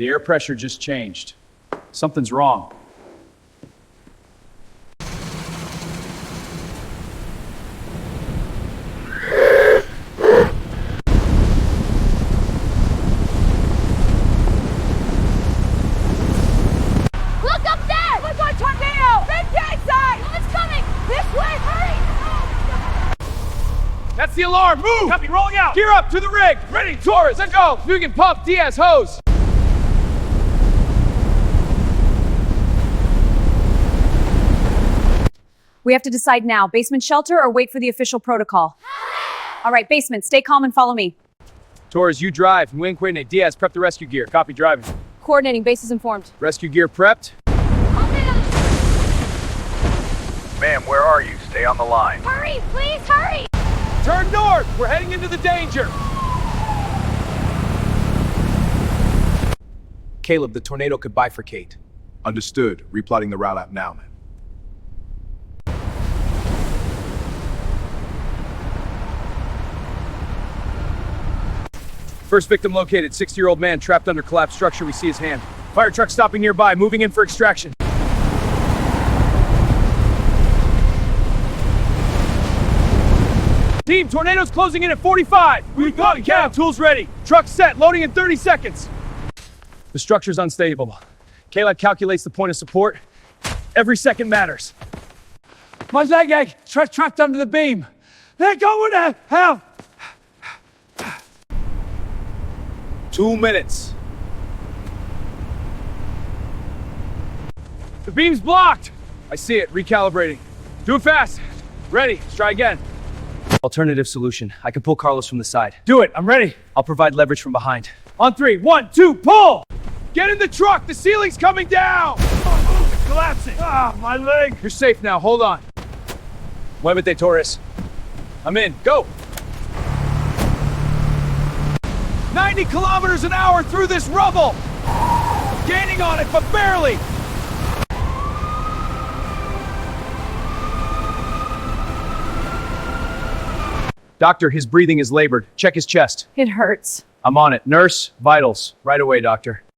air pressure just changed. Something's wrong. Look up there! Look on tornado! Big gang side! Oh, it's coming! This way! Hurry! That's the alarm! Move! Copy, rolling out! Gear up to the rig! Ready, Torres, let's go! Fugan, pump, Diaz, hose! We have to decide now, basement shelter or wait for the official protocol. All right, basement, stay calm and follow me. Torres, you drive. Wing coordinate. Diaz, prep the rescue gear. Copy, driving. Coordinating, base is informed. Rescue gear prepped. Ma'am, where are you? Stay on the line. Hurry! Please hurry! Turn north! We're heading into the danger! Caleb, the tornado could bifurcate. Understood. Replotting the route out now, man. First victim located. 60-year-old man trapped under collapsed structure. We see his hand. Fire truck stopping nearby. Moving in for extraction. Team, tornado's closing in at 45. We've got cab. Tools ready. Truck set. Loading in 30 seconds. The structure's unstable. Caleb calculates the point of support. Every second matters. My leg egg trapped under the beam. They're going to hell. 2 minutes. The beam's blocked. I see it. Recalibrating. Do it fast. Ready. Let's try again. Alternative solution. I can pull Carlos from the side. Do it. I'm ready. I'll provide leverage from behind. On 3. 1, 2, pull! Get in the truck. The ceiling's coming down. It's collapsing. Ah, my leg. You're safe now. Hold on. Muévete, Torres. I'm in. Go. 90 kilometers an hour through this rubble. Gaining on it, but barely. Doctor, his breathing is labored. Check his chest. It hurts. I'm on it. Nurse, vitals. Right away, doctor.